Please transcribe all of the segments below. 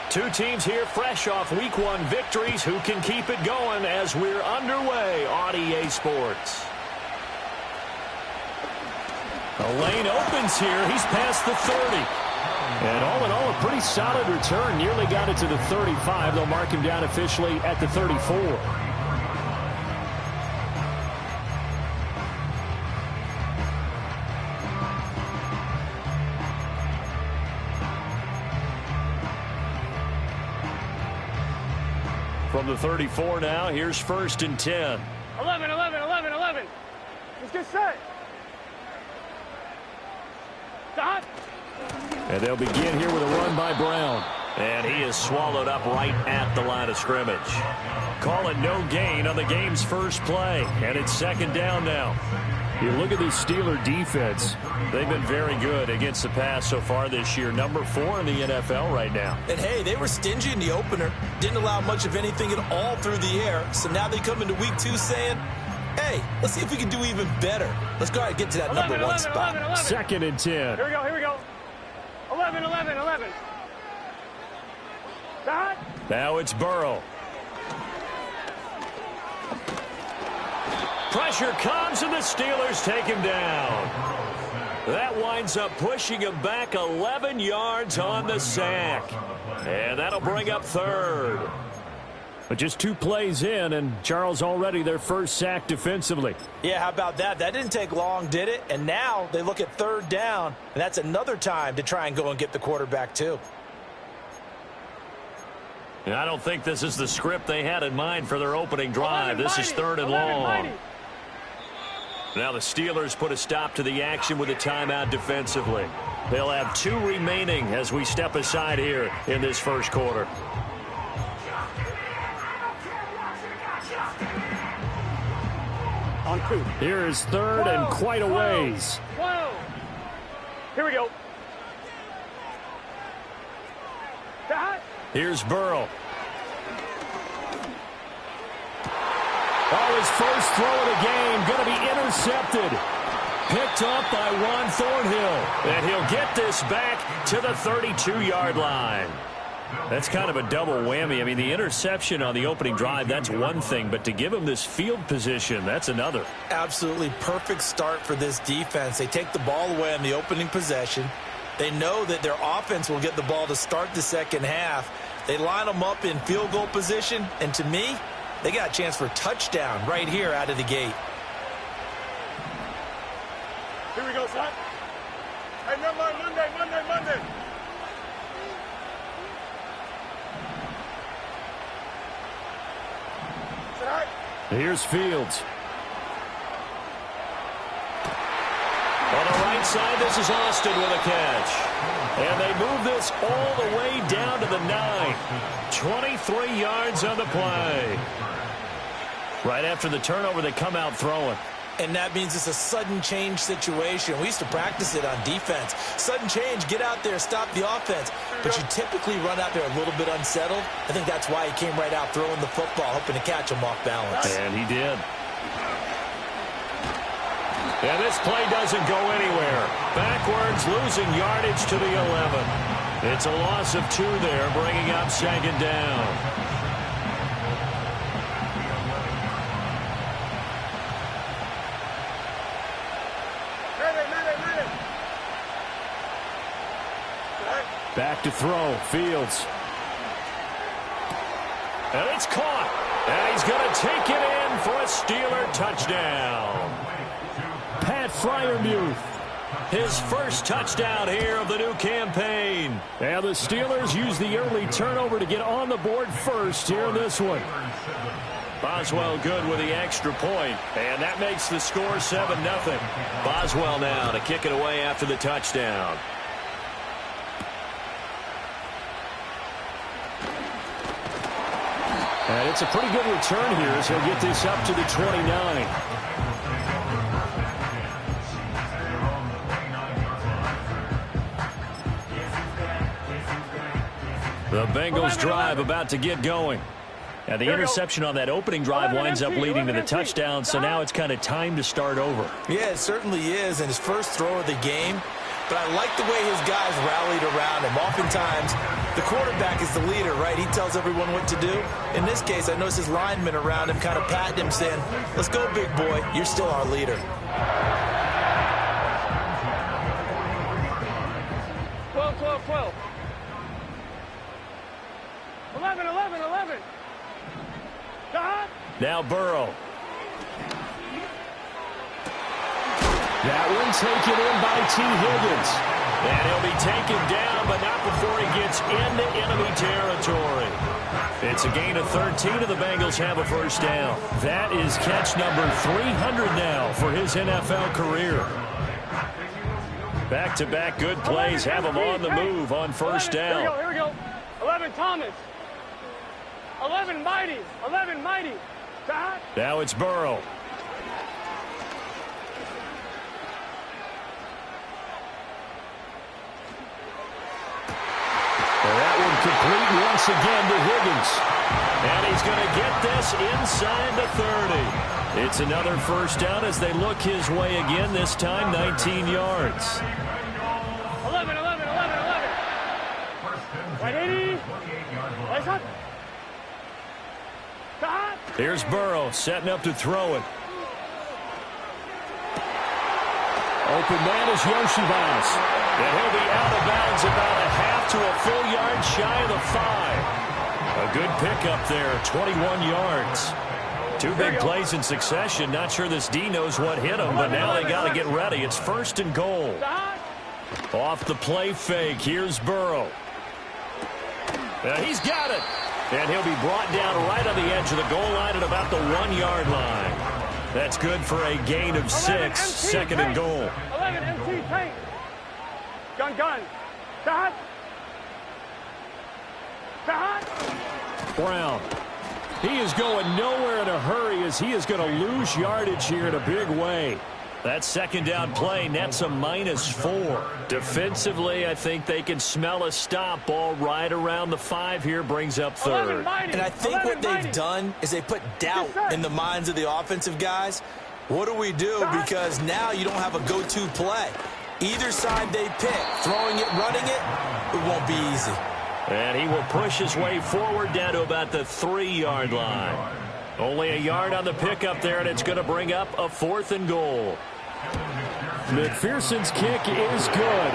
Two teams here fresh off Week 1 victories. Who can keep it going as we're underway on EA Sports? The lane opens here. He's past the 30. And all in all, a pretty solid return. Nearly got it to the 35. They'll mark him down officially at the 34. From the 34 now, here's 1st and 10. 11. Let's get set. Stop. And they'll begin here with a run by Brown. And he is swallowed up right at the line of scrimmage. Call it no gain on the game's first play. And it's 2nd down now. You look at this Steeler defense. They've been very good against the pass so far this year. Number 4 in the NFL right now. And, hey, they were stingy in the opener. Didn't allow much of anything at all through the air. So now they come into Week 2 saying, hey, let's see if we can do even better. Let's go ahead and get to that number 1 spot. 2nd and 10. Here we go. 11. Stop. Now it's Burrow. Pressure comes, and the Steelers take him down. That winds up pushing him back 11 yards on the sack. And that'll bring up 3rd. But just 2 plays in, and Charles already their first sack defensively. Yeah, how about that? That didn't take long, did it? And now they look at 3rd down, and that's another time to try and go and get the quarterback too. And I don't think this is the script they had in mind for their opening drive. This is 3rd and long. Now the Steelers put a stop to the action with a timeout defensively. They'll have 2 remaining as we step aside here in this first quarter. On 2. Here is 3rd and quite a ways. Whoa. Here we go. Stop. Here's Burrow. Oh, his first throw of the game going to be intercepted. Picked up by Juan Thornhill. And he'll get this back to the 32-yard line. That's kind of a double whammy. I mean, the interception on the opening drive, that's one thing. But to give him this field position, that's another. Absolutely perfect start for this defense. They take the ball away on the opening possession. They know that their offense will get the ball to start the second half. They line them up in field goal position. And to me, they got a chance for a touchdown right here out of the gate. Here we go, son. Hey, Monday. Here's Fields. On the right side, this is Austin with a catch. And they move this all the way down to the 9. 23 yards on the play. Right after the turnover, they come out throwing. And that means it's a sudden change situation. We used to practice it on defense. Sudden change, get out there, stop the offense. But you typically run out there a little bit unsettled. I think that's why he came right out throwing the football, hoping to catch him off balance. And he did. And this play doesn't go anywhere. Backwards, losing yardage to the 11. It's a loss of 2 there, bringing up 2nd down. Back to throw, Fields. And it's caught. And he's going to take it in for a Steeler touchdown. Pat Freiermuth, his first touchdown here of the new campaign. And the Steelers use the early turnover to get on the board first here in this one. Boswell good with the extra point, and that makes the score 7-0. Boswell now to kick it away after the touchdown. And it's a pretty good return here as he'll get this up to the 29. The Bengals drive about to get going. And the interception on that opening drive winds up leading to the touchdown, so now it's kind of time to start over. Yeah, it certainly is, and his first throw of the game. But I like the way his guys rallied around him. Oftentimes, the quarterback is the leader, right? He tells everyone what to do. In this case, I noticed his linemen around him kind of patting him, saying, "Let's go, big boy. You're still our leader." 12, 12, 12. 11, 11, 11. Now Burrow. That one taken in by T. Higgins. And he'll be taken down, but not before he gets into enemy territory. It's a gain of 13, and the Bengals have a first down. That is catch number 300 now for his NFL career. Back-to-back good plays have him on the move on first down. Here we go. 11, Thomas. 11, Mighty. 11, Mighty. Now it's Burrow. That one complete once again to Higgins. And he's going to get this inside the 30. It's another first down as they look his way again, this time 19 yards. 11, 11, 11, 11. Right 80. Right up. Here's Burrow setting up to throw it. Open man is Yoshibas. And he'll be out of bounds about a half to a full yard shy of the 5. A good pickup there, 21 yards. Two big plays in succession. Not sure this D knows what hit him, but now they got to get ready. It's first and goal. Off the play fake, here's Burrow. He's got it. And he'll be brought down right on the edge of the goal line at about the 1 yard line. That's good for a gain of 6, second and goal. 11 MT tank. Gun. Shot. Brown. He is going nowhere in a hurry as he is going to lose yardage here in a big way. That second down play nets a -4. Defensively, I think they can smell a stop. Ball right around the 5 here, brings up third. And I think what they've done is they put doubt in the minds of the offensive guys. What do we do? Because now you don't have a go-to play. Either side they pick, throwing it, running it, it won't be easy. And he will push his way forward down to about the 3 yard line. Only a yard on the pickup there, and it's going to bring up a 4th and goal. McPherson's kick is good.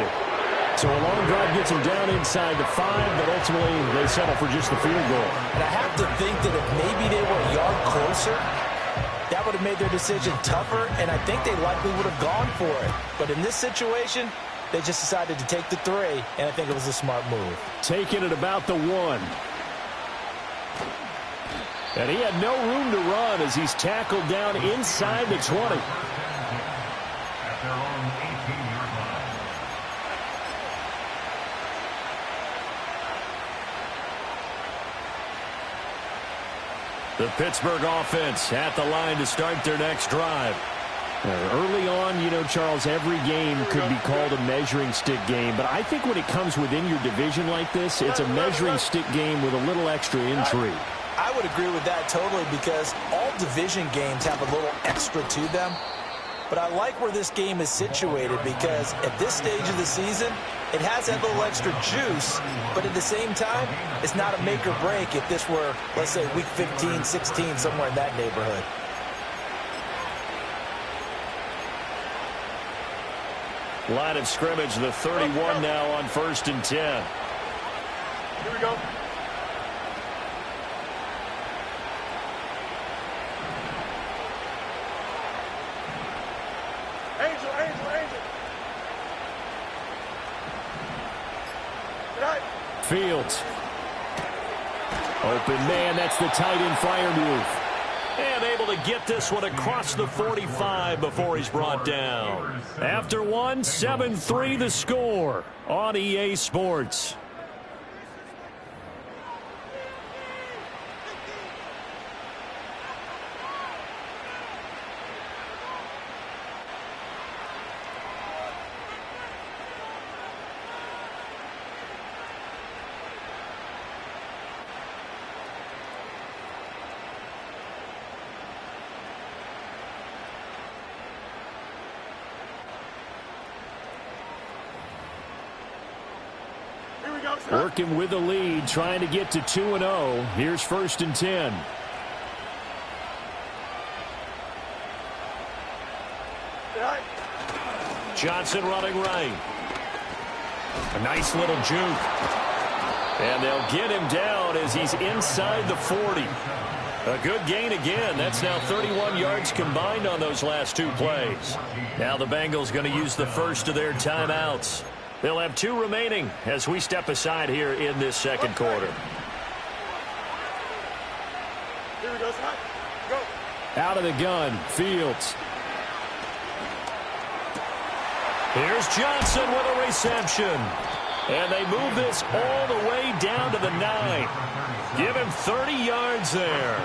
So a long drive gets him down inside the 5, but ultimately they settle for just the field goal. And I have to think that if maybe they were a yard closer, that would have made their decision tougher, and I think they likely would have gone for it. But in this situation, they just decided to take the 3, and I think it was a smart move. Taking it about the 1. And he had no room to run as he's tackled down inside the 20. The Pittsburgh offense at the line to start their next drive. Early on, you know, Charles, every game could be called a measuring stick game. But I think when it comes within your division like this, it's a measuring stick game with a little extra intrigue. I would agree with that totally because all division games have a little extra to them. But I like where this game is situated because at this stage of the season, it has that little extra juice, but at the same time, it's not a make or break if this were, let's say, week 15, 16, somewhere in that neighborhood. Line of scrimmage, the 31 now on 1st and 10. Here we go. Angel. Fields. Open man, that's the tight end Freiermuth. And able to get this one across the 45 before he's brought down. After one, 7-3 the score on EA Sports. Working with the lead, trying to get to 2-0. Here's 1st and 10. Johnson running right. A nice little juke. And they'll get him down as he's inside the 40. A good gain again. That's now 31 yards combined on those last 2 plays. Now the Bengals going to use the first of their timeouts. They'll have 2 remaining as we step aside here in this 2nd quarter. Here we go, son. Go. Out of the gun, Fields. Here's Johnson with a reception. And they move this all the way down to the 9. Give him 30 yards there.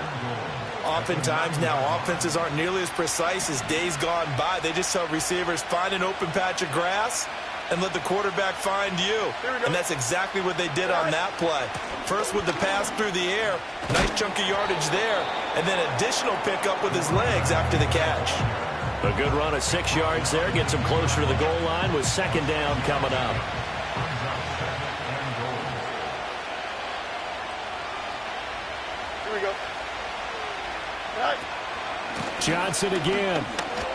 Oftentimes now, offenses aren't nearly as precise as days gone by. They just tell receivers, find an open patch of grass and let the quarterback find you. And that's exactly what they did on that play. First with the pass through the air, nice chunk of yardage there, and then additional pickup with his legs after the catch. A good run of 6 yards there. Gets him closer to the goal line with 2nd down coming up. Here we go. Right. Johnson again.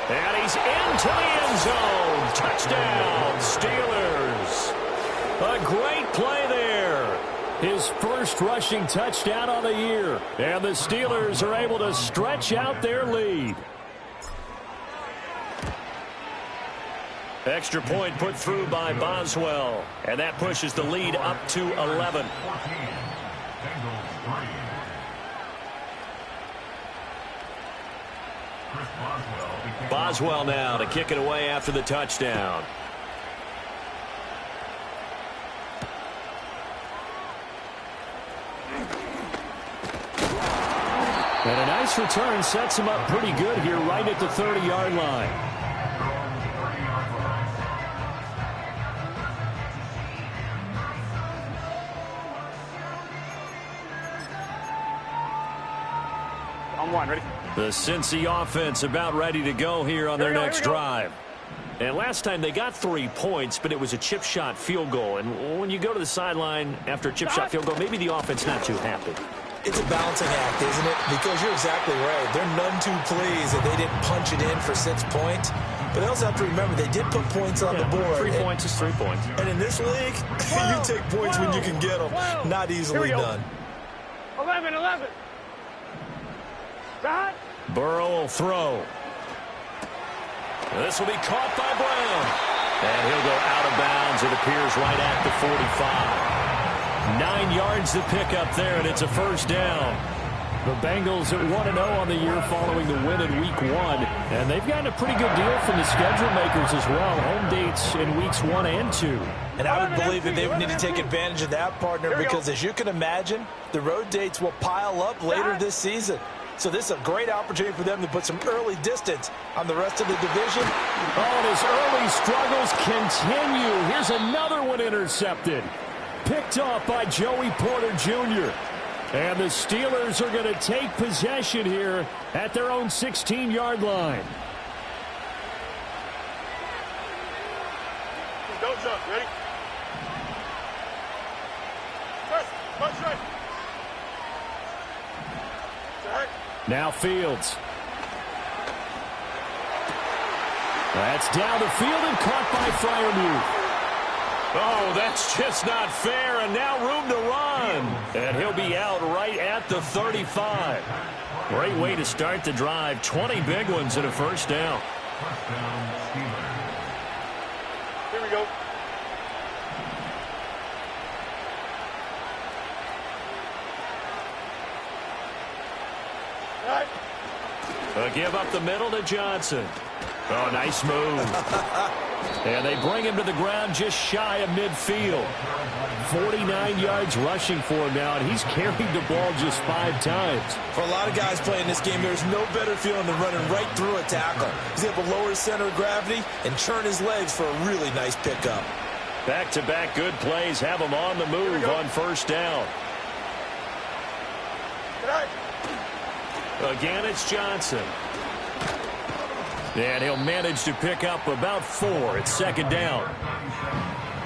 And he's into the end zone. Touchdown, Steelers. A great play there. His first rushing touchdown on the year. And the Steelers are able to stretch out their lead. Extra point put through by Boswell. And that pushes the lead up to 11. Boswell now to kick it away after the touchdown. And a nice return sets him up pretty good here right at the 30-yard line. On 1, ready? The Cincy offense about ready to go here on their next drive. And last time they got 3 points, but it was a chip shot field goal. And when you go to the sideline after a chip shot field goal, maybe the offense not too happy. It's a balancing act, isn't it? Because you're exactly right. They're none too pleased that they didn't punch it in for 6 points. But they also have to remember they did put points on the board. 3 points is 3 points. And in this league, you take points when you can get them. Not easily done. 11. Right. Burrow will throw. This will be caught by Brown. And he'll go out of bounds. It appears right at the 45. 9 yards to pick up there, and it's a 1st down. The Bengals at 1-0 on the year following the win in Week 1. And they've gotten a pretty good deal from the schedule makers as well. Home dates in Weeks 1 and 2. And I would believe that they would need to take advantage of that, partner, because as you can imagine, the road dates will pile up later this season. So this is a great opportunity for them to put some early distance on the rest of the division. Oh, and his early struggles continue. Here's another one intercepted. Picked off by Joey Porter Jr. And the Steelers are going to take possession here at their own 16-yard line. Don't jump. Ready? First, right. Now Fields. That's down the field and caught by Freiermuth. Oh, that's just not fair, and now room to run. And he'll be out right at the 35. Great way to start the drive. 20 big ones and a 1st down. Here we go. Right. Give up the middle to Johnson. Oh, nice move. And they bring him to the ground just shy of midfield. 49 yards rushing for him now, and he's carried the ball just 5 times. For a lot of guys playing this game, there's no better feeling than running right through a tackle. He's able to lower his center of gravity and churn his legs for a really nice pickup. Back-to-back good plays have him on the move on 1st down. Again, it's Johnson. And he'll manage to pick up about 4 at 2nd down.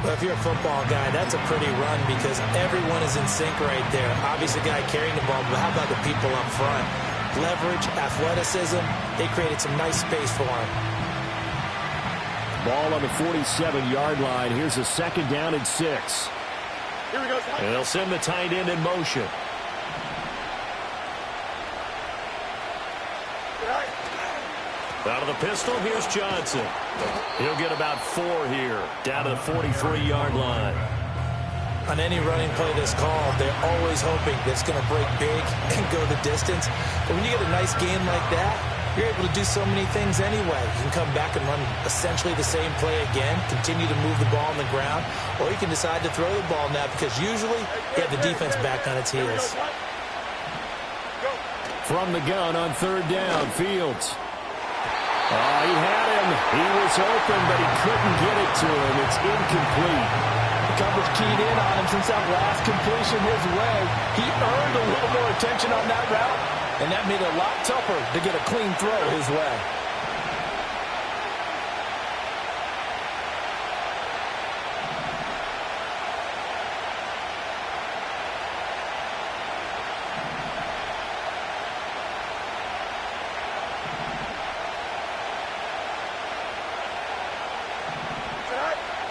Well, if you're a football guy, that's a pretty run because everyone is in sync right there. Obviously, the guy carrying the ball, but how about the people up front? Leverage, athleticism, they created some nice space for him. Ball on the 47-yard line. Here's a 2nd down and 6. Here we go. And they'll send the tight end in motion. Out of the pistol, here's Johnson. He'll get about 4 here, down to the 43-yard line. On any running play that's called, they're always hoping that it's going to break big and go the distance. But when you get a nice game like that, you're able to do so many things anyway. You can come back and run essentially the same play again, continue to move the ball on the ground, or you can decide to throw the ball now because usually you have the defense back on its heels. From the gun on 3rd down, Fields. Oh, he had him. He was open, but he couldn't get it to him. It's incomplete. The coverage keyed in on him since that last completion his way. He earned a little more attention on that route, and that made it a lot tougher to get a clean throw his way.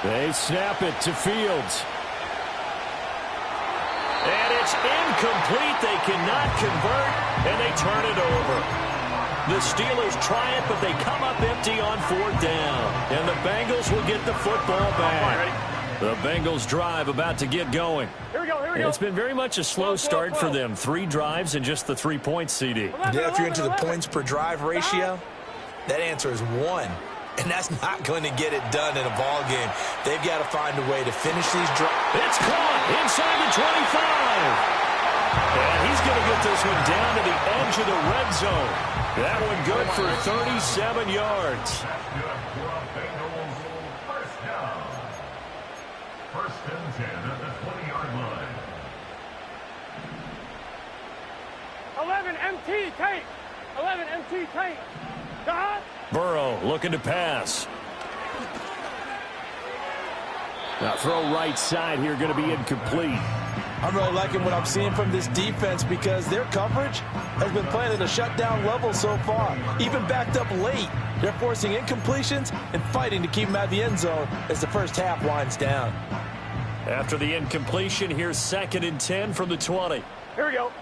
They snap it to Fields. And it's incomplete. They cannot convert, and they turn it over. The Steelers try it, but they come up empty on 4th down. And the Bengals will get the football back. The Bengals drive about to get going. Here we go, here we go. It's been very much a slow start for them. 3 drives and just the 3 points, CD. Yeah, if you're into the points per drive ratio, that answer is 1. And that's not going to get it done in a ball game. They've got to find a way to finish these drives. It's caught inside the 25. And he's going to get this one down to the edge of the red zone. That one good for 37 yards. First and 10 at the 20-yard line. 11 MT tape. 11 MT tape. God. Burrow looking to pass. Now throw right side here, going to be incomplete. I'm really liking what I'm seeing from this defense because their coverage has been playing at a shutdown level so far. Even backed up late, they're forcing incompletions and fighting to keep them out of the end zone as the first half winds down. After the incompletion, here's 2nd and 10 from the 20. Here we go.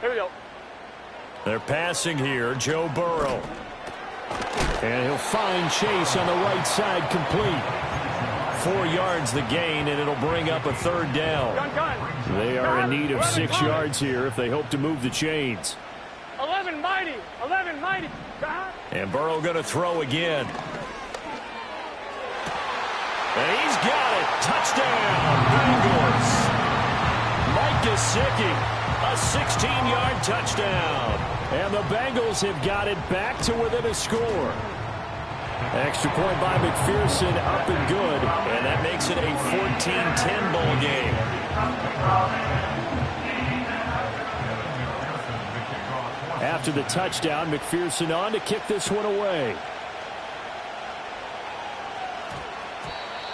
Here we go. They're passing here, Joe Burrow. And he'll find Chase on the right side, complete. 4 yards the gain, and it'll bring up a 3rd down. They are in need of 6 yards here if they hope to move the chains. 11 mighty. 11 mighty. And Burrow going to throw again. And he's got it. Touchdown, Bengals. Mike Gesicki. A 16-yard touchdown. And the Bengals have got it back to within a score. Extra point by McPherson, up and good. And that makes it a 14-10 ball game. After the touchdown, McPherson on to kick this one away.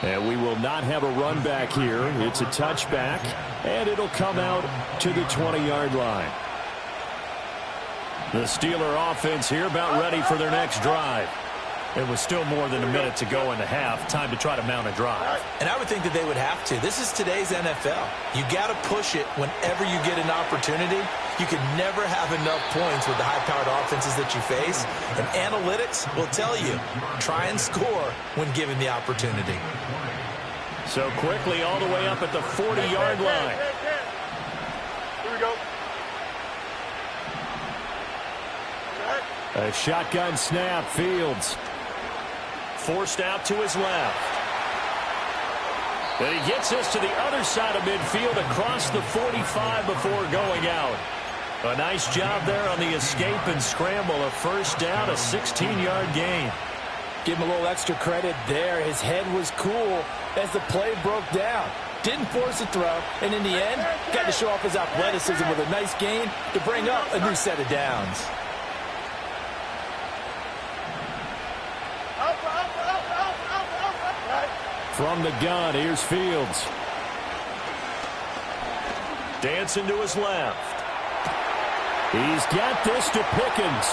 And we will not have a run back here. It's a touchback, and it'll come out to the 20-yard line. The Steeler offense here about ready for their next drive. It was still more than a minute to go in the half. Time to try to mount a drive. And I would think that they would have to. This is today's NFL. You got to push it whenever you get an opportunity. You can never have enough points with the high-powered offenses that you face. And analytics will tell you, try and score when given the opportunity. So quickly all the way up at the 40-yard line. Here we go. A shotgun snap, Fields. Forced out to his left. And he gets us to the other side of midfield across the 45 before going out. A nice job there on the escape and scramble. A first down, a 16-yard gain. Give him a little extra credit there. His head was cool as the play broke down. Didn't force a throw, and in the end, got to show off his athleticism with a nice gain to bring up a new set of downs. From the gun, here's Fields. Dancing to his left. He's got this to Pickens.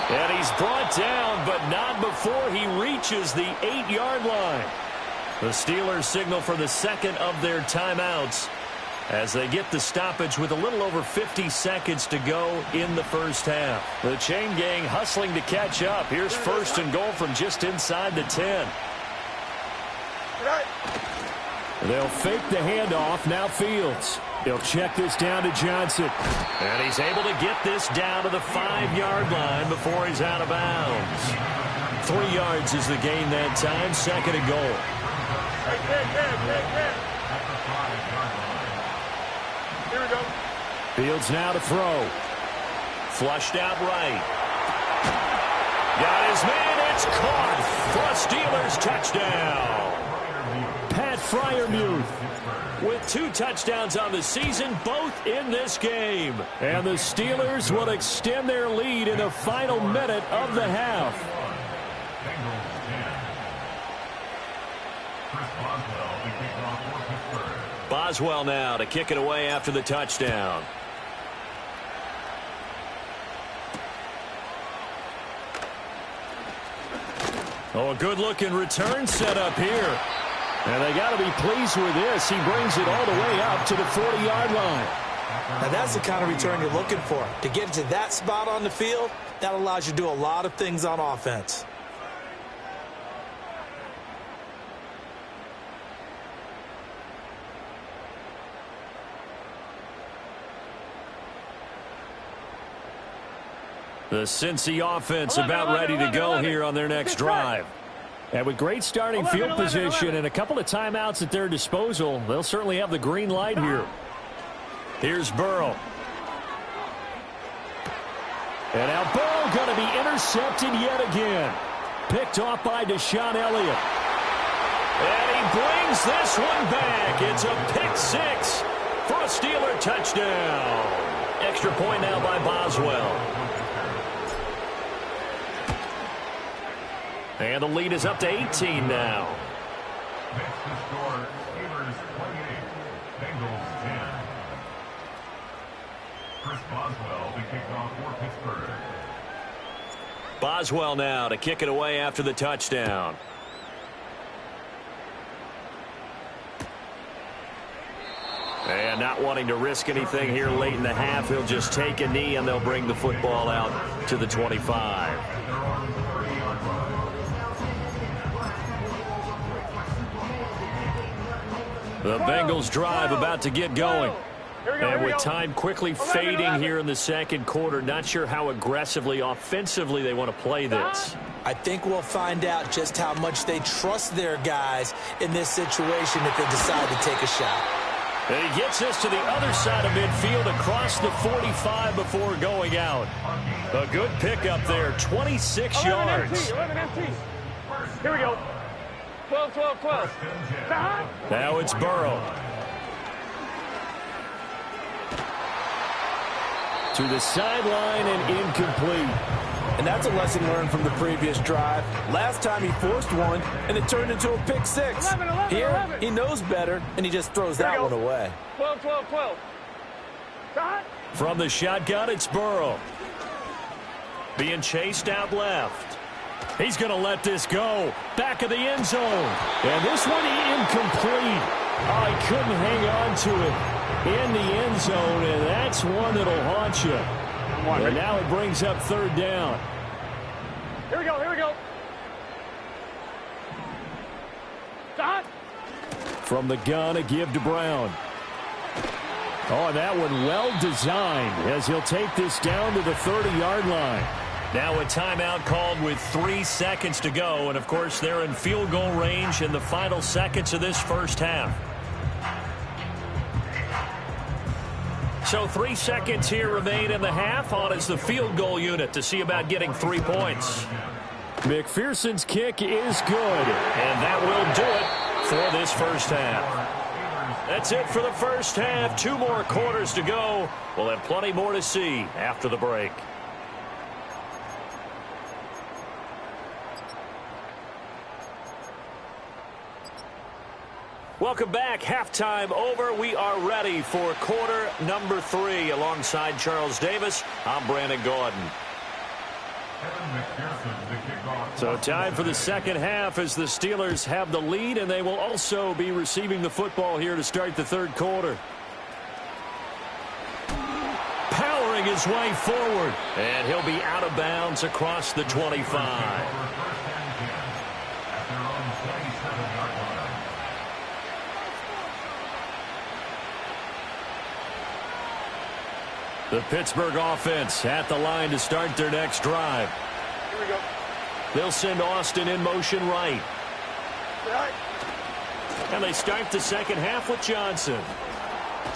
And he's brought down, but not before he reaches the 8-yard line. The Steelers signal for the second of their timeouts as they get the stoppage with a little over 50 seconds to go in the first half. The chain gang hustling to catch up. Here's first and goal from just inside the 10. They'll fake the handoff. Now Fields. He'll check this down to Johnson. And he's able to get this down to the 5-yard line before he's out of bounds. 3 yards is the gain that time. Second and goal. Here we go. Fields now to throw. Flushed out right. Got his man. It's caught for a Steelers touchdown. Pat Freiermuth with 2 touchdowns on the season, both in this game. And the Steelers will extend their lead in the final minute of the half. Boswell now to kick it away after the touchdown. Oh, a good-looking return set up here. And they got to be pleased with this. He brings it all the way up to the 40-yard line. Now that's the kind of return you're looking for. To get to that spot on the field, that allows you to do a lot of things on offense. The Cincy offense about ready to go here on their next drive. And with great starting field position and a couple of timeouts at their disposal, they'll certainly have the green light here. Here's Burrow. And now Burrow going to be intercepted yet again. Picked off by Deshaun Elliott. And he brings this one back. It's a pick 6 for a Steeler touchdown. Extra point now by Boswell. And the lead is up to 18 now. Next to score, Steelers 28, Bengals 10. Chris Boswell to kick off for Pittsburgh. Boswell now to kick it away after the touchdown. And not wanting to risk anything here late in the half, he'll just take a knee and they'll bring the football out to the 25. The Bengals drive about to get going. And with time quickly fading here in the second quarter, not sure how aggressively, offensively they want to play this. I think we'll find out just how much they trust their guys in this situation if they decide to take a shot. And he gets us to the other side of midfield across the 45 before going out. A good pickup there, 26 yards. 11 empty. Here we go. 12, 12, 12. Now it's Burrow. To the sideline and incomplete. And that's a lesson learned from the previous drive. Last time he forced one, and it turned into a pick 6. 11, Here, 11. he knows better, and he just throws that one away. 12, 12, 12. From the shotgun, it's Burrow. Being chased out left. He's going to let this go. Back of the end zone. And this one incomplete. Oh, he couldn't hang on to it in the end zone, and that's one that'll haunt you. And now it brings up third down. Here we go, here we go. Stop. From the gun, a give to Brown. Oh, and that one well designed as he'll take this down to the 30-yard line. Now a timeout called with 3 seconds to go. And, of course, they're in field goal range in the final seconds of this first half. So 3 seconds here remain in the half. On is the field goal unit to see about getting 3 points. McPherson's kick is good. And that will do it for this first half. That's it for the first half. 2 more quarters to go. We'll have plenty more to see after the break. Welcome back. Halftime over. We are ready for quarter number 3. Alongside Charles Davis, I'm Brandon Gordon. So time for the second half as the Steelers have the lead, and they will also be receiving the football here to start the third quarter. Powering his way forward, and he'll be out of bounds across the 25. The Pittsburgh offense at the line to start their next drive. Here we go. They'll send Austin in motion right. And they start the second half with Johnson.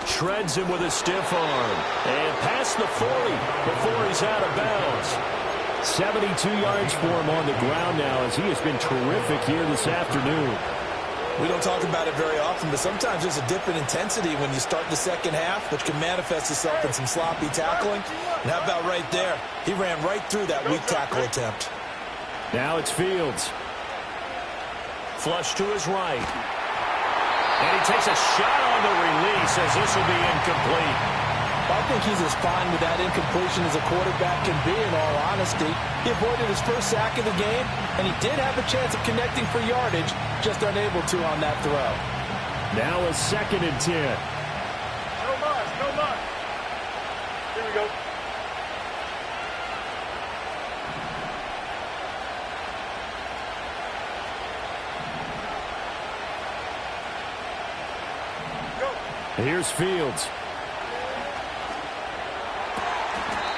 Shreds him with a stiff arm. And past the 40 before he's out of bounds. 72 yards for him on the ground now as he has been terrific here this afternoon. We don't talk about it very often, but sometimes there's a dip in intensity when you start the second half, which can manifest itself in some sloppy tackling. And how about right there? He ran right through that weak tackle attempt. Now it's Fields. Flush to his right. And he takes a shot on the release as this will be incomplete. I think he's as fine with that incompletion as a quarterback can be, in all honesty. He avoided his first sack of the game, and he did have a chance of connecting for yardage, just unable to on that throw. Now a 2nd and 10. No much. Here we go. Here's Fields.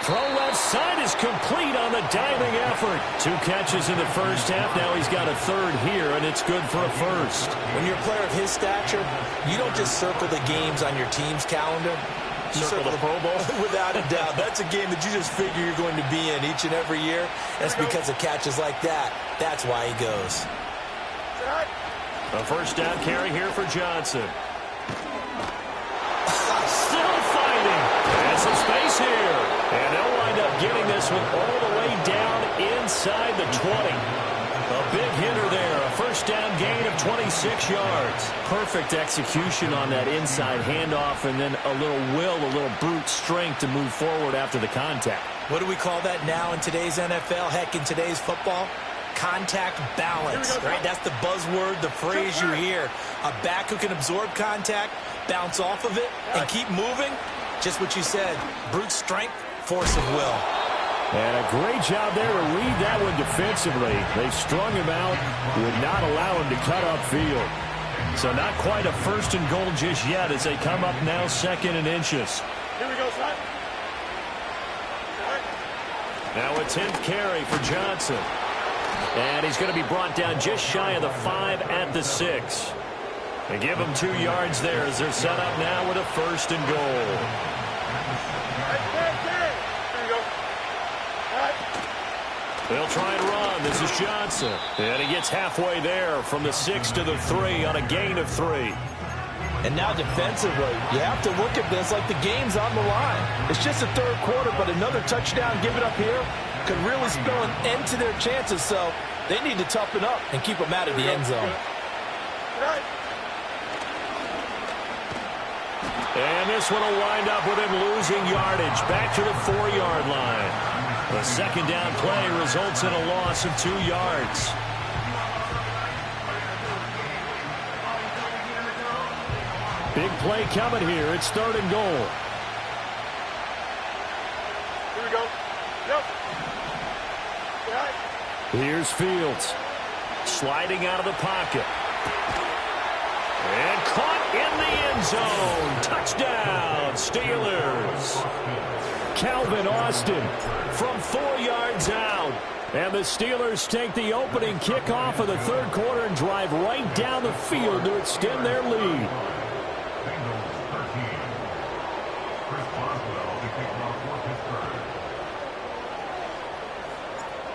Throw left side is complete on the diving effort. 2 catches in the first half. Now he's got a 3rd here, and it's good for a 1st. When you're a player of his stature, you don't just circle the games on your team's calendar. You Circle the Pro Bowl? Without a doubt. That's a game that you just figure you're going to be in each and every year. That's because of catches like that. That's why he goes. A 1st down carry here for Johnson. Still fighting. Has some space here. And they'll wind up getting this one all the way down inside the 20. A big hitter there. A 1st down gain of 26 yards. Perfect execution on that inside handoff, and then a little will, a little brute strength to move forward after the contact. What do we call that now in today's NFL? Heck, in today's football? Contact balance, right? That's the buzzword, the phrase you hear. A back who can absorb contact, bounce off of it, and keep moving. Just what you said, brute strength, force of will. And a great job there to read that one defensively. They strung him out, would not allow him to cut upfield. So not quite a 1st and goal just yet as they come up now 2nd and inches. Here we go, son. Now a 10th carry for Johnson. And he's going to be brought down just shy of the 5 at the 6. They give him 2 yards there as they're set up now with a 1st and goal. They'll try and run. This is Johnson. And he gets halfway there from the 6 to the 3 on a gain of 3. And now defensively, you have to look at this like the game's on the line. It's just the 3rd quarter, but another touchdown given up here could really spell an end to their chances. So they need to toughen up and keep them out of the end zone. And this one will wind up with him losing yardage back to the 4-yard line. The 2nd down play results in a loss of 2 yards. Big play coming here. It's 3rd and goal. Here we go. Yep. Here's Fields. Sliding out of the pocket. And caught in the end zone. Touchdown, Steelers. Calvin Austin from 4 yards out. And the Steelers take the opening kickoff of the 3rd quarter and drive right down the field to extend their lead.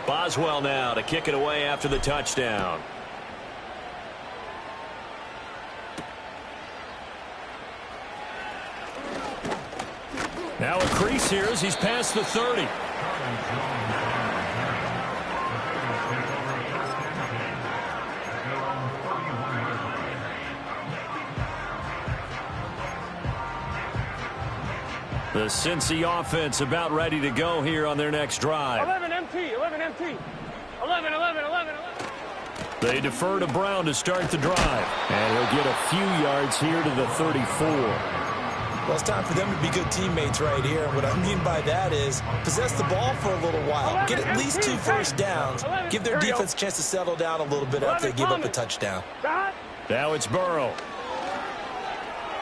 Boswell now to kick it away after the touchdown. Now a crease here as he's past the 30. The Cincy offense about ready to go here on their next drive. 11 MT, 11 MT. 11, 11, 11, 11. They defer to Brown to start the drive. And he'll get a few yards here to the 34. Well, it's time for them to be good teammates right here. And what I mean by that is possess the ball for a little while. Get at least 2 first downs. Give their defense a chance to settle down a little bit after they give up a touchdown. Now it's Burrow.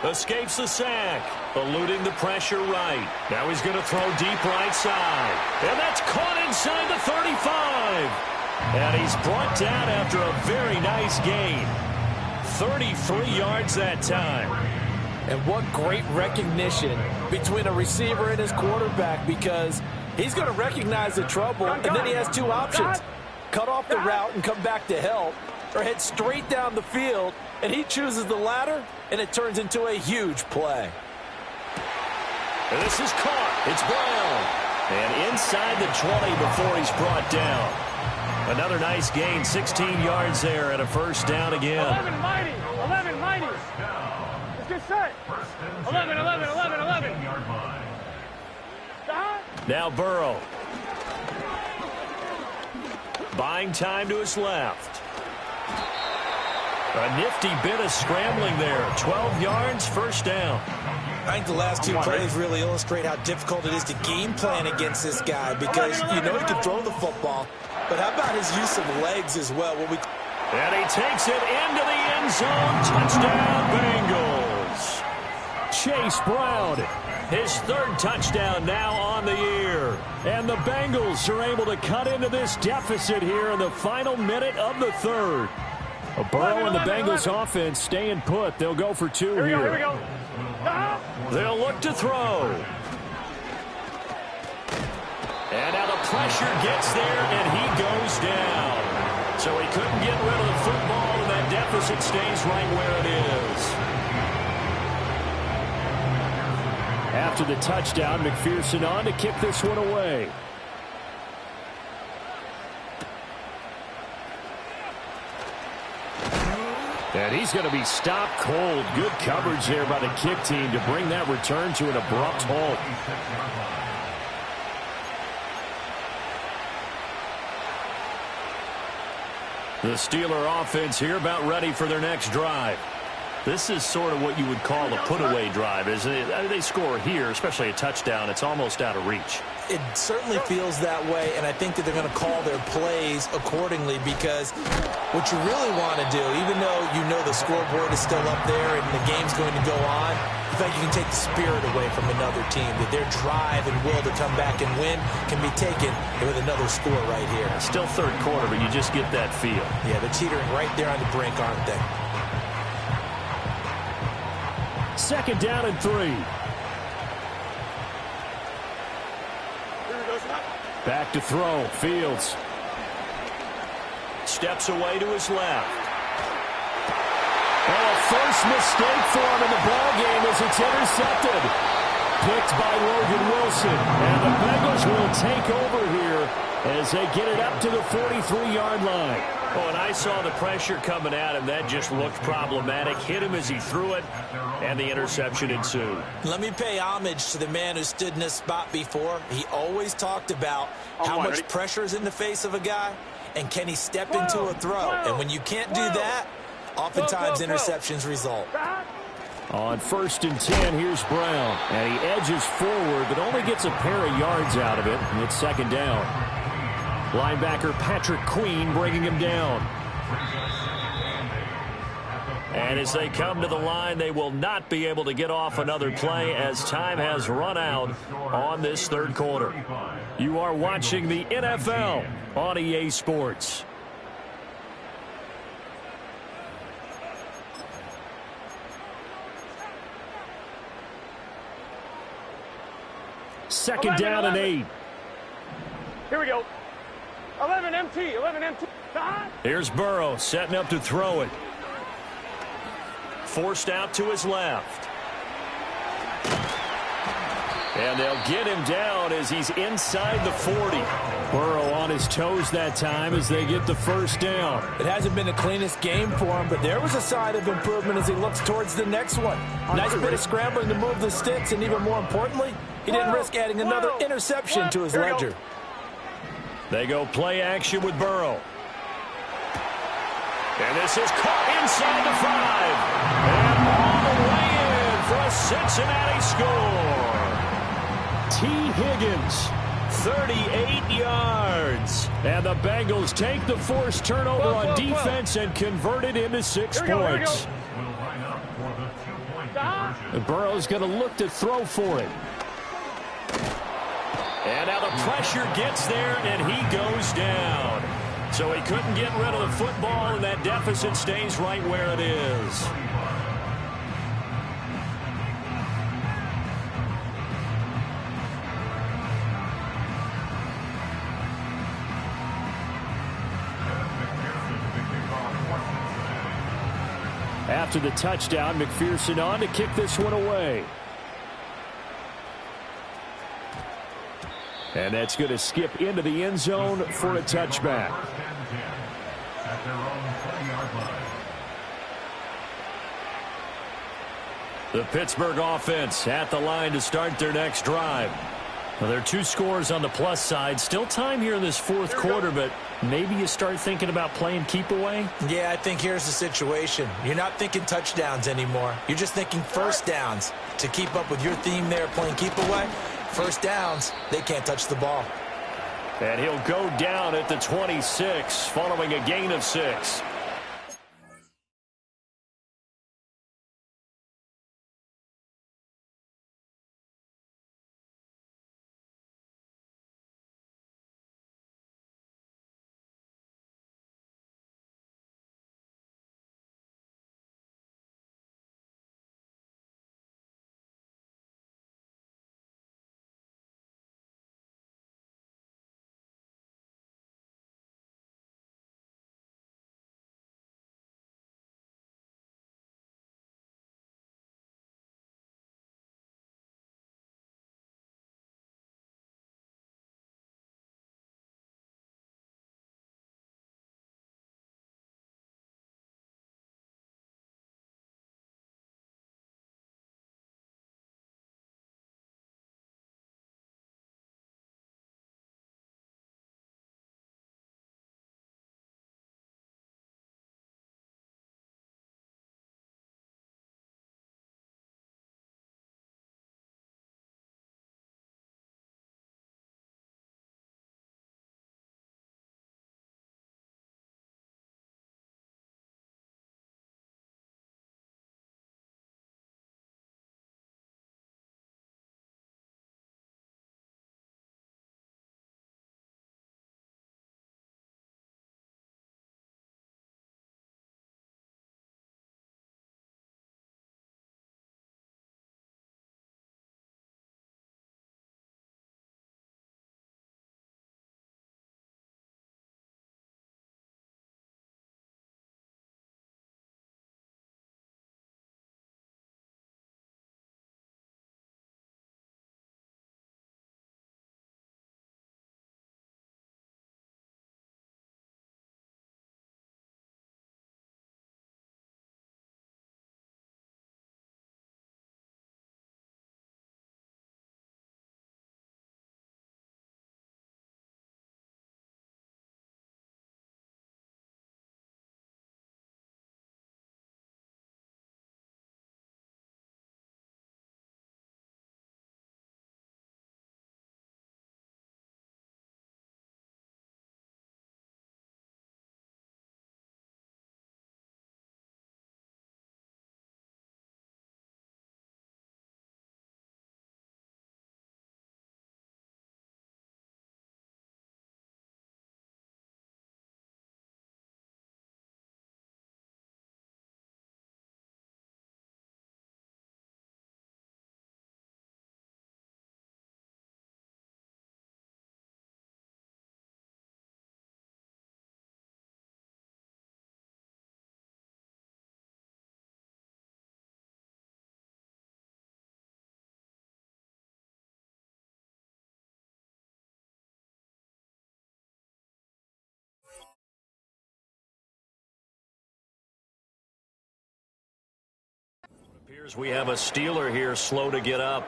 Escapes the sack. Eluding the pressure right. Now he's going to throw deep right side. And that's caught inside the 35. And he's brought down after a very nice gain. 33 yards that time. And what great recognition between a receiver and his quarterback, because he's going to recognize the trouble, and then he has 2 options. Cut off the route and come back to help, or head straight down the field, and he chooses the latter, and it turns into a huge play. And this is caught. It's Brown. And inside the 20 before he's brought down. Another nice gain, 16 yards there, and a first down again. 11 mighty, 11 mighty. Let's get set. 11, 11, 11, 11. Now Burrow. Buying time to his left. A nifty bit of scrambling there. 12 yards, first down. I think the last 2 plays really illustrate how difficult it is to game plan against this guy, because you know he can throw the football, but how about his use of legs as well? And he takes it into the end zone. Touchdown, Bengals. Chase Brown, his 3rd touchdown now on the year. And the Bengals are able to cut into this deficit here in the final minute of the 3rd. Burrow and the Bengals offense staying put. They'll go for 2 here. Here we go. They'll look to throw. And now the pressure gets there, and he goes down. So he couldn't get rid of the football, and that deficit stays right where it is. After the touchdown, McPherson on to kick this one away. And he's going to be stopped cold. Good coverage there by the kick team to bring that return to an abrupt halt. The Steeler offense here about ready for their next drive. This is sort of what you would call a put-away drive, isn't it? They score here, especially a touchdown. It's almost out of reach. It certainly feels that way, and I think that they're going to call their plays accordingly, because what you really want to do, even though you know the scoreboard is still up there and the game's going to go on, in fact, you can take the spirit away from another team, that their drive and will to come back and win can be taken with another score right here. Still 3rd quarter, but you just get that feel. Yeah, they're teetering right there on the brink, aren't they? 2nd down and 3. Back to throw. Fields. Steps away to his left. Oh, a first mistake for him in the ballgame as it's intercepted. Picked by Logan Wilson. And the Bengals will take over here as they get it up to the 43-yard line. Oh, and I saw the pressure coming at him. That just looked problematic. Hit him as he threw it, and the interception ensued. Let me pay homage to the man who stood in this spot before. He always talked about how much pressure is in the face of a guy, and can he step into a throw. And when you can't do that, oftentimes interceptions result. On 1st and 10, here's Brown. And he edges forward, but only gets a pair of yards out of it, and it's 2nd down. Linebacker Patrick Queen bringing him down. And as they come to the line, they will not be able to get off another play as time has run out on this 3rd quarter. You are watching the NFL on EA Sports. Second down and 8. Here we go. 11 MT, 11 MT. Here's Burrow setting up to throw it. Forced out to his left. And they'll get him down as he's inside the 40. Burrow on his toes that time as they get the first down. It hasn't been the cleanest game for him, but there was a sign of improvement as he looks towards the next one. Nice bit of scrambling to move the sticks, and even more importantly, he didn't risk adding another interception to his ledger. They go play action with Burrow. And this is caught inside the 5. And all the way in for a Cincinnati score. T. Higgins, 38 yards. And the Bengals take the forced turnover on defense and convert it into 6 points. And Burrow's going to look to throw for it. And now the pressure gets there, and he goes down. So he couldn't get rid of the football, and that deficit stays right where it is. After the touchdown, McPherson on to kick this one away. And that's going to skip into the end zone for a touchback. The Pittsburgh offense at the line to start their next drive. Well, there are 2 scores on the plus side. Still time here in this fourth quarter, but maybe you start thinking about playing keep away? Yeah, I think here's the situation. You're not thinking touchdowns anymore. You're just thinking first downs. To keep up with your theme there, playing keep away, first downs, they can't touch the ball. And he'll go down at the 26 following a gain of 6. We have a Steeler here slow to get up.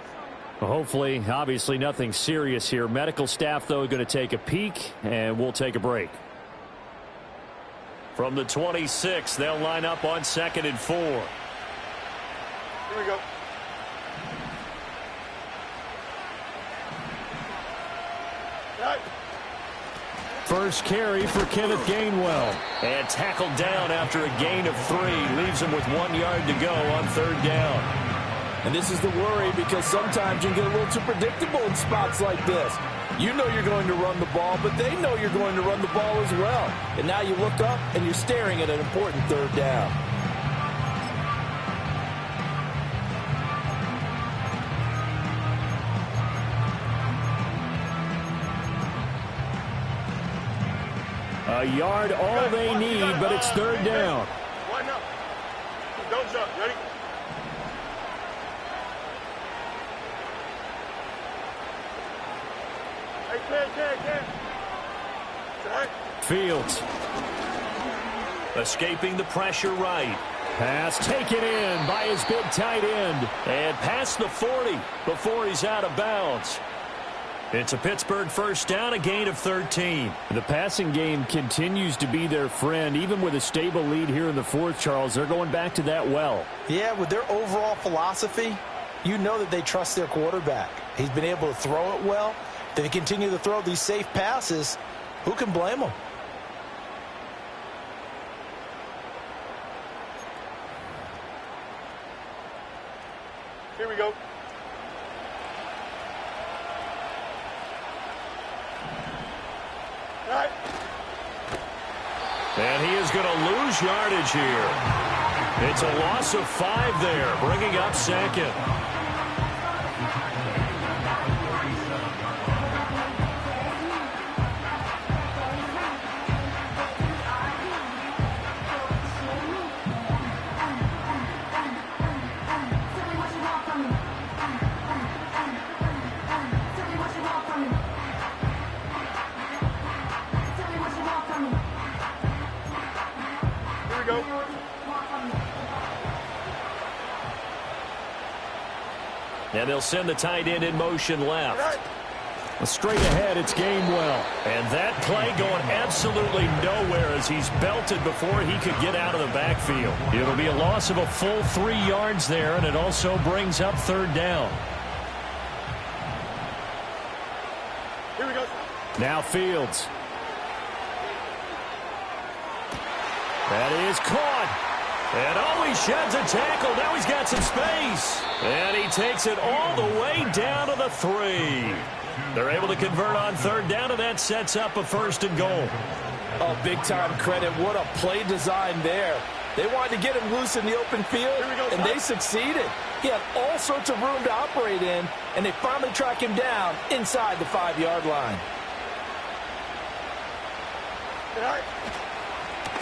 Well, hopefully, obviously nothing serious here. Medical staff, though, going to take a peek, and we'll take a break. From the 26, they'll line up on 2nd and 4. Here we go. Right. First carry for Kenneth Gainwell. And tackled down after a gain of 3. Leaves him with 1 yard to go on 3rd down. And this is the worry because sometimes you get a little too predictable in spots like this. You know you're going to run the ball, but they know you're going to run the ball as well. And now you look up and you're staring at an important 3rd down. A yard, all they need, but it's 3rd down. Why not? Don't jump. Ready? Hey, can. Right. Fields. Escaping the pressure right. Pass taken in by his big tight end. And past the 40 before he's out of bounds. It's a Pittsburgh first down, a gain of 13. The passing game continues to be their friend. Even with a stable lead here in the 4th, Charles, they're going back to that well. Yeah, with their overall philosophy, you know that they trust their quarterback. He's been able to throw it well. They continue to throw these safe passes. Who can blame them? Here we go. Right. And he is going to lose yardage here. It's a loss of 5 there, bringing up 2nd. And they'll send the tight end in motion left. Straight ahead, it's Gainwell. And that play going absolutely nowhere as he's belted before he could get out of the backfield. It'll be a loss of a full 3 yards there, and it also brings up 3rd down. Here we go. Now Fields. That is caught. And he sheds a tackle. Now he's got some space. And he takes it all the way down to the 3. They're able to convert on 3rd down, and that sets up a 1st and goal. Oh, big-time credit. What a play design there. They wanted to get him loose in the open field, and they succeeded. He had all sorts of room to operate in, and they finally track him down inside the 5-yard line.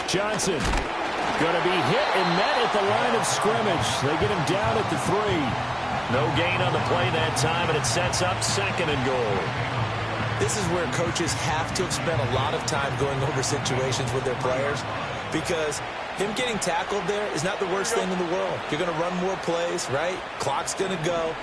Johnson going to be hit and met at the line of scrimmage. They get him down at the 3. No gain on the play that time, and it sets up 2nd and goal. This is where coaches have to have spent a lot of time going over situations with their players, because him getting tackled there is not the worst thing in the world. You're going to run more plays, right? Clock's going to go.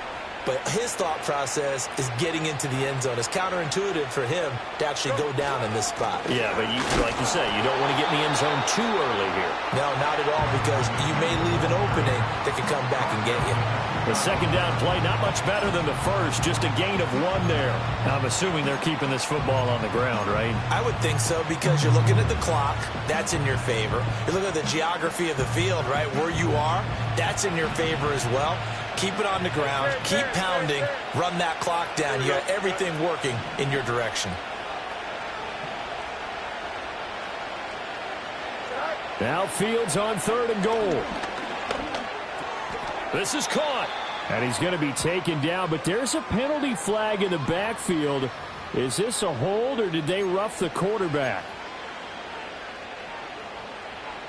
But his thought process is getting into the end zone. It's counterintuitive for him to actually go down in this spot. Yeah, but like you say, you don't want to get in the end zone too early here. No, not at all, because you may leave an opening that can come back and get you. The 2nd down play, not much better than the 1st, just a gain of 1 there. I'm assuming they're keeping this football on the ground, right? I would think so, because you're looking at the clock. That's in your favor. You're looking at the geography of the field, right? Where you are, that's in your favor as well. Keep it on the ground. Keep pounding. Run that clock down. You got everything working in your direction. Now Fields on 3rd and goal. This is caught. And he's going to be taken down, but there's a penalty flag in the backfield. Is this a hold, or did they rough the quarterback?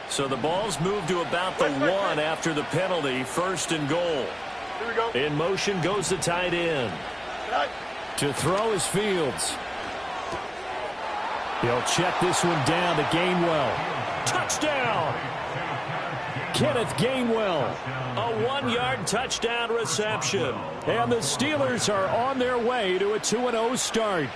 So the ball's moved to about the 1 after the penalty. 1st and goal. Here we go. In motion goes the tight end. To throw is Fields. He'll check this one down to Gainwell. Touchdown! Kenneth Gainwell. A 1-yard touchdown reception. And the Steelers are on their way to a 2-0 start.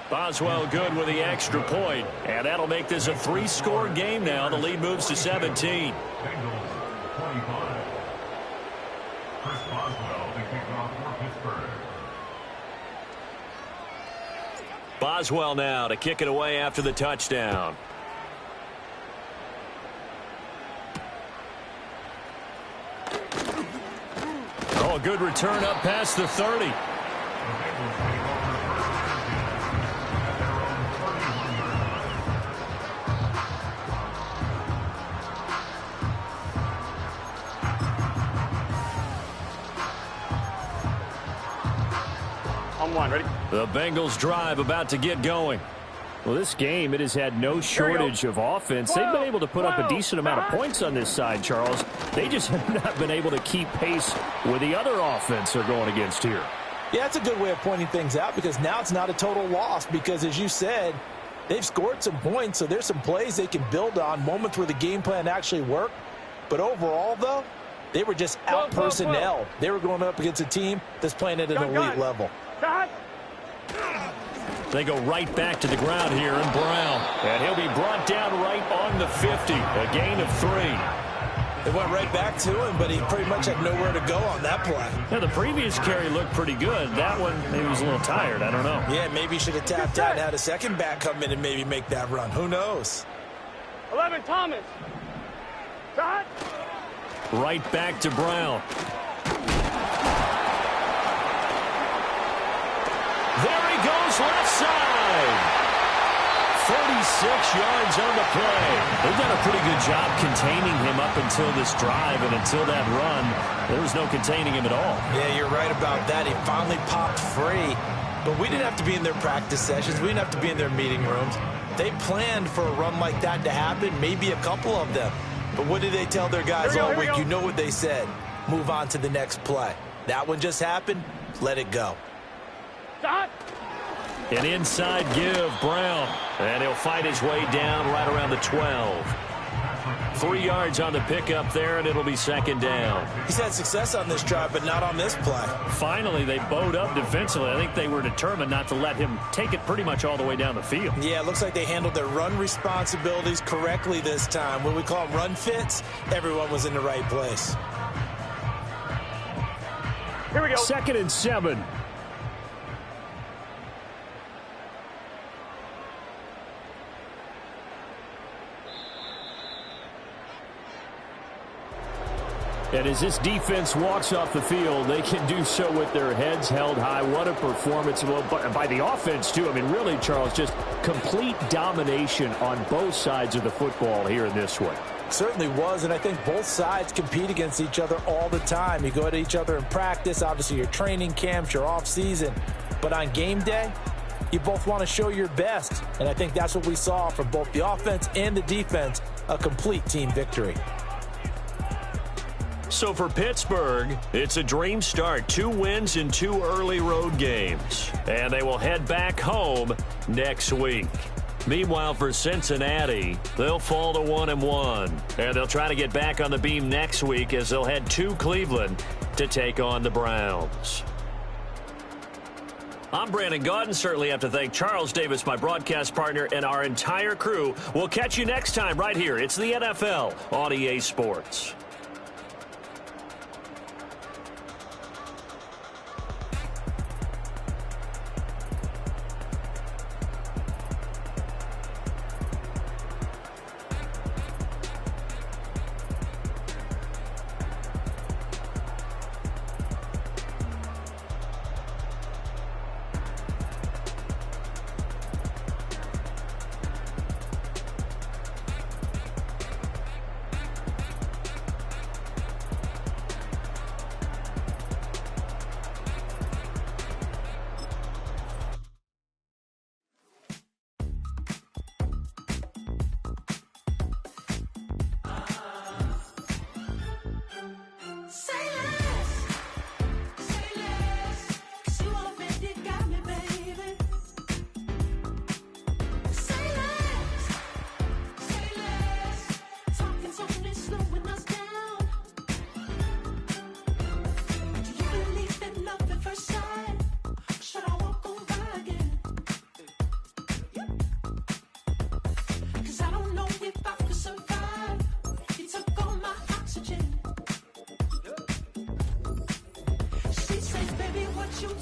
Boswell good with the extra point, and that'll make this a 3-score game now. The lead moves to 17. Bengals 25. Chris Boswell to kick off for Pittsburgh. Boswell now to kick it away after the touchdown. Oh, a good return up past the 30. The Bengals take over first and 10 at their own 31-yard line. On one, ready? The Bengals drive about to get going. Well, this game, it has had no shortage of offense. They've been able to put up a decent amount of points on this side, Charles. They just have not been able to keep pace with the other offense they're going against here. Yeah, that's a good way of pointing things out because now it's not a total loss because, as you said, they've scored some points, so there's some plays they can build on, moments where the game plan actually worked. But overall, though, they were just out-personnel. They were going up against a team that's playing at an elite level. Cut. They go right back to the ground here in Brown. And he'll be brought down right on the 50. A gain of 3. They went right back to him, but he pretty much had nowhere to go on that play. Now, the previous carry looked pretty good. That one, maybe he was a little tired. I don't know. Yeah, maybe he should have tapped out and had a second back come in and maybe make that run. Who knows? 11, Thomas. Cut. Right back to Brown. There he goes left side. 46 yards on the play. They've done a pretty good job containing him up until this drive, and until that run, there was no containing him at all. Yeah, you're right about that. He finally popped free. But we didn't have to be in their practice sessions. We didn't have to be in their meeting rooms. They planned for a run like that to happen, maybe a couple of them. But what did they tell their guys all week? You know what they said. Move on to the next play. That one just happened. Let it go. Stop. An inside give, Brown. And he'll fight his way down right around the 12. 3 yards on the pickup there, and it'll be second down. He's had success on this drive, but not on this play. Finally, they bowed up defensively. I think they were determined not to let him take it pretty much all the way down the field. Yeah, it looks like they handled their run responsibilities correctly this time. When we call them run fits, everyone was in the right place. Here we go. 2nd and 7. And as this defense walks off the field, they can do so with their heads held high. What a performance by the offense, too. I mean, really, Charles, just complete domination on both sides of the football here in this one. Certainly was, and I think both sides compete against each other all the time. You go at each other in practice, obviously your training camps, your off-season. But on game day, you both want to show your best. And I think that's what we saw from both the offense and the defense, a complete team victory. So for Pittsburgh, it's a dream start. 2 wins in 2 early road games. And they will head back home next week. Meanwhile, for Cincinnati, they'll fall to 1-1. And they'll try to get back on the beam next week as they'll head to Cleveland to take on the Browns. I'm Brandon Gaudin. Certainly have to thank Charles Davis, my broadcast partner, and our entire crew. We'll catch you next time right here. It's the NFL on EA Sports.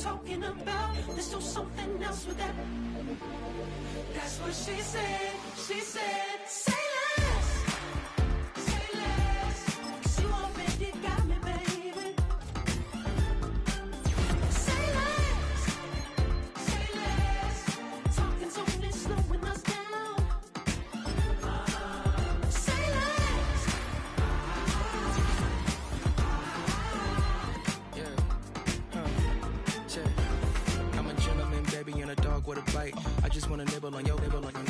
talking about. Let's do something else with that. That's what she said. She said, say less. Say less. 'Cause you already got me, baby. Say less. Say less. Talking's only slowing us down. Say less. I'm a gentleman, baby, and a dog with a bite. I just wanna nibble on your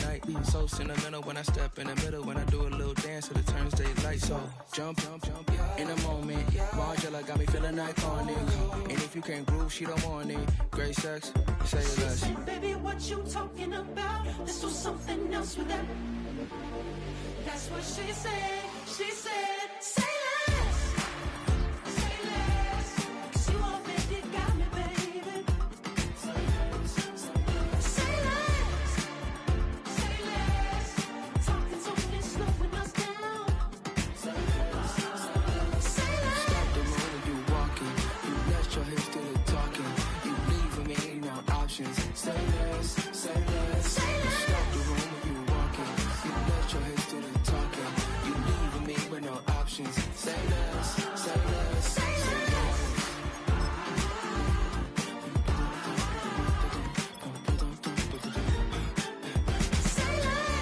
night. So sentimental when I step in the middle. When I do a little dance till it turns daylight. So jump, in a moment. Margella got me feeling iconic. And if you can't groove, she don't want it. Great sex, say She less. said, baby, what you talking about? Let's do something else with that. That's what she said. She said, say less. Say less. 'Cause you already got me, baby. Say less. Say less. Talking's only slowing us down. Say less. Say less. Stop the moment you walking. You let your hips do the talking. You leaving me no options. Say less, say less. Say less. Stop the room when you walking. You let your hips do the talking. You leaving me with no options. Say less, say less. Say less. Say less.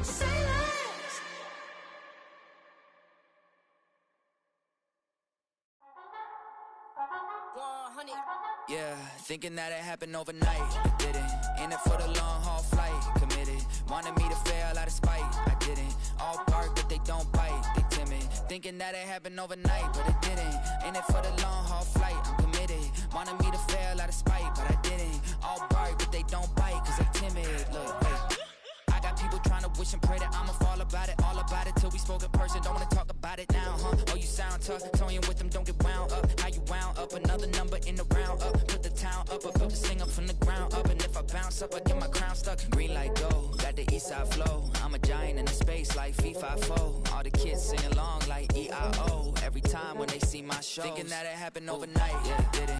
Say less. Yeah, thinking that it happened overnight, it didn't. In it for the long haul flight, committed. Wanted me to fail out of spite, I didn't. All bark but they don't bite, they timid. Thinking that it happened overnight, but it didn't. In it for the long haul flight, I'm committed. Wanted me to fail out of spite, but I didn't. All bark but they don't bite, cause I'm timid. Look, wait. I got people trying to wish and pray that I'ma fall about it, all about it till we spoke in person. Don't wanna talk about it now, huh? Oh, you sound tough, toying with them, don't get wound up. How you wound up? Another number in the round up. Put the town up, I built this thing up from the ground up. And if I bounce up, I get my crown stuck. Green light go, got the east side flow. I'm a giant in the space like FIFA4. All the kids sing along like EIO. Every time when they see my show, thinking that it happened overnight, yeah, did it.